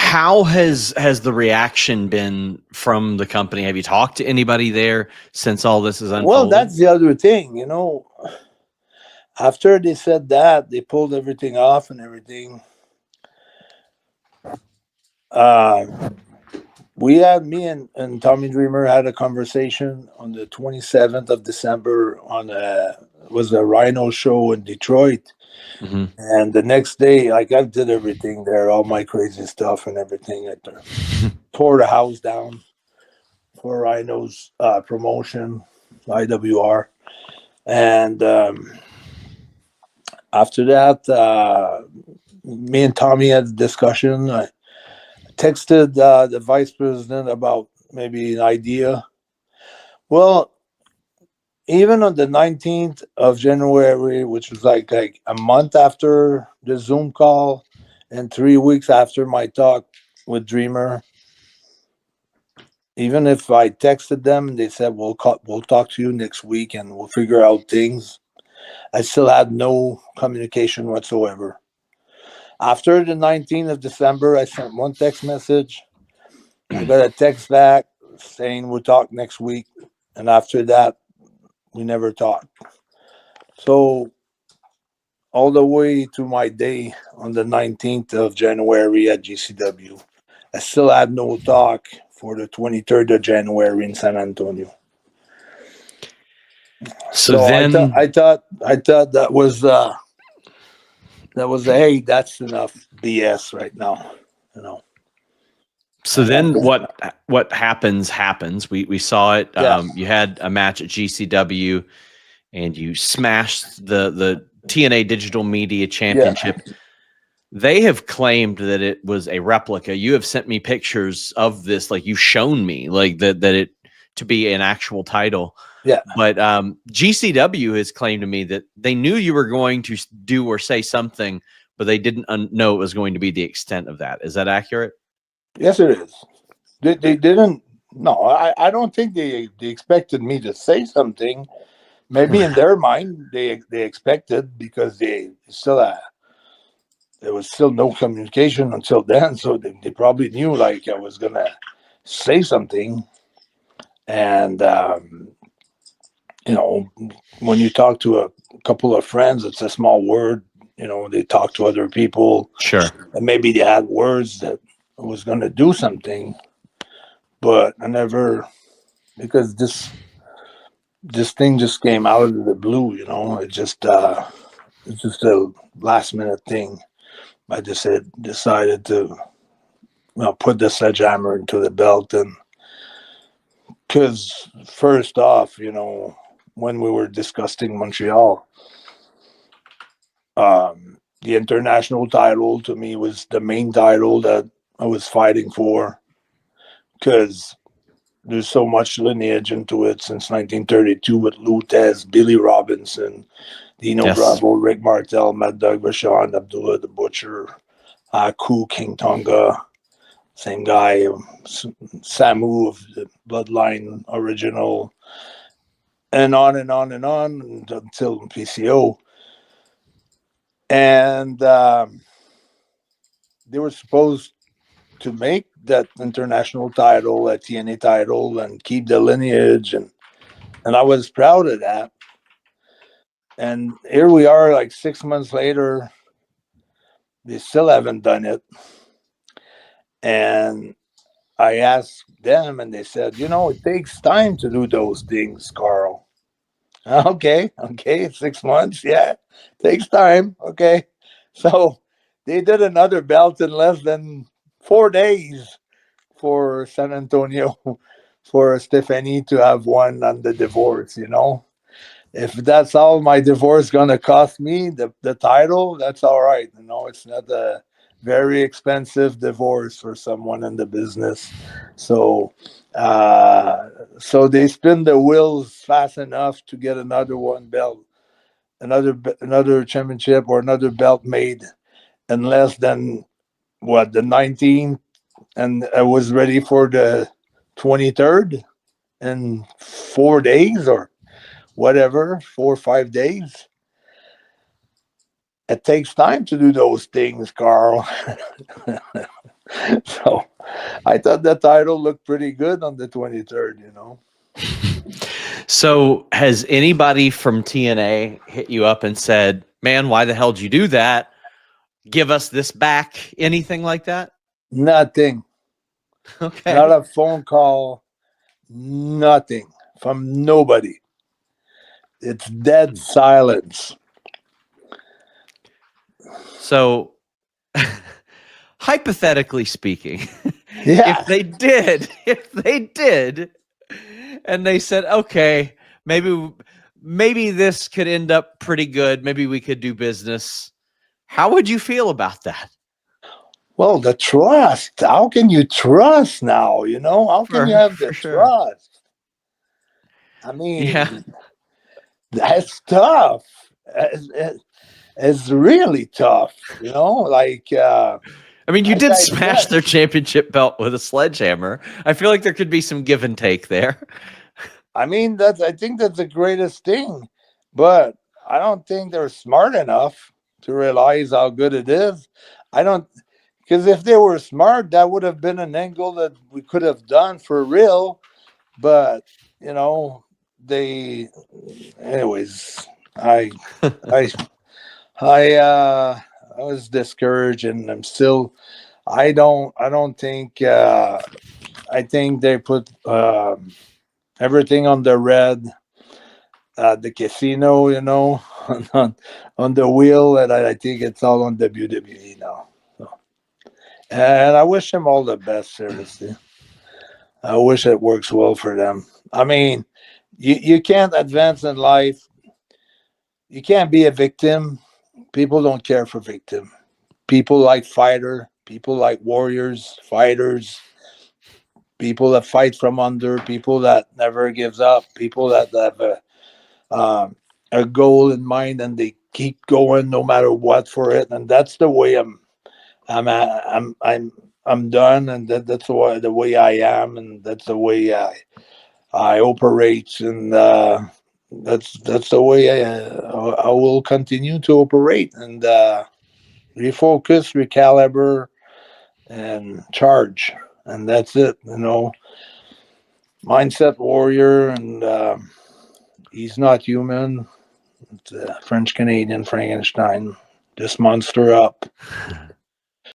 How has the reaction been from the company? Have you talked to anybody there since all this is Well, unfolding? that's the other thing, you know. After they said that, they pulled everything off and everything. Uh, me and Tommy Dreamer had a conversation on the 27th of December on it was a Rhino show in Detroit. Hmm. And the next day, like I did everything there, all my crazy stuff and everything. I tore the house down for Rhino's promotion, IWR. And after that, me and Tommy had a discussion. I texted the vice president about maybe an idea. Well, even on the 19th of January, which was like a month after the Zoom call and 3 weeks after my talk with Dreamer, even if I texted them and they said we'll talk to you next week and we'll figure out things, I still had no communication whatsoever. After the 19th of December, I sent one text message. I got a text back saying we'll talk next week, and after that, we never talked. So all the way to my day on the 19th of January at GCW, I still had no talk for the 23rd of January in San Antonio. So So then, I thought that was hey, that's enough BS right now, you know. so And then then, what happens. We saw it. yeah, You had a match at GCW, and you smashed the TNA Digital Media yeah, Championship. They have claimed that it was a replica. You have sent me pictures of this, like you've shown me, like that it to be an actual title. yeah. But GCW has claimed to me that they knew you were going to do or say something, but they didn't know it was going to be the extent of that. Is that accurate? Yes, it is. They didn't. No, I don't think they expected me to say something. Maybe in their mind they expected because they still there was still no communication until then, so they probably knew like I was gonna say something. And you know, when you talk to a couple of friends, it's a small word. You know, they talk to other people, Sure. and maybe they had words that I was gonna do something, but I never because this thing just came out of the blue. You know, it's just a last minute thing. I just had decided to put the sledgehammer into the belt, and because first off, you know, when we were discussing Montreal, the international title to me was the main title that I was fighting for because there's so much lineage into it since 1932 with Lutez, Billy Robinson, Dino Yes. Bravo, Rick Martel, Mad Dog Vachon, Abdullah the Butcher, Ku King Tonga, same guy, Samu of the Bloodline original, and on and on and on until PCO. And they were supposed to make that international title, a TNA title, and keep the lineage, and I was proud of that. And here we are, like 6 months later, they still haven't done it. And I asked them, and they said, you know, it takes time to do those things, Carl. Okay, 6 months, yeah, takes time. Okay, so they did another belt in less than 4 days for San Antonio for Stephanie to have won on the divorce. You know, if that's all my divorce gonna cost me, the title, that's all right. You know, it's not a very expensive divorce for someone in the business. So so they spin the wheels fast enough to get another one belt, another championship or another belt made in less than what, the 19th, and I was ready for the 23rd in 4 days or whatever, 4 or 5 days. It takes time to do those things, Carl. So I thought the title looked pretty good on the 23rd, you know. So has anybody from TNA hit you up and said, man, why the hell did you do that? Give us this back. Anything like that? Nothing. Okay. Not a phone call. Nothing from nobody. It's dead silence. So hypothetically speaking, Yeah. if they did, and they said, okay, maybe this could end up pretty good. Maybe we could do business. How would you feel about that? Well, the trust. How can you trust now? You know, how can you have For the sure. trust? I Yeah. mean, that's tough. It's really tough. You know, like I mean, you like did I smash said. their championship belt with a sledgehammer. I feel like there could be some give and take there. I mean, I think that's the greatest thing, but I don't think they're smart enough to realize how good it is. I don't, because if they were smart, that would have been an angle that we could have done for real. But you know, they, anyways. I, I, I was discouraged, and I'm still. I don't think. I think they put everything on the red, the casino, you know, on the wheel, and I think it's all on WWE now. So, and I wish them all the best. Seriously, I wish it works well for them. I mean, you can't advance in life. You can't be a victim. People don't care for victim. People like fighter. People like warriors, fighters. People that fight from under. People that never gives up. People that have a goal in mind and they keep going no matter what for it. And that's the way I'm done, and that's the way I am, and that's the way I operate, and that's the way I will continue to operate, and refocus, recalibrate, and charge, and that's it. You know, mindset warrior, and he's not human. It's French Canadian Frankenstein, just monster up.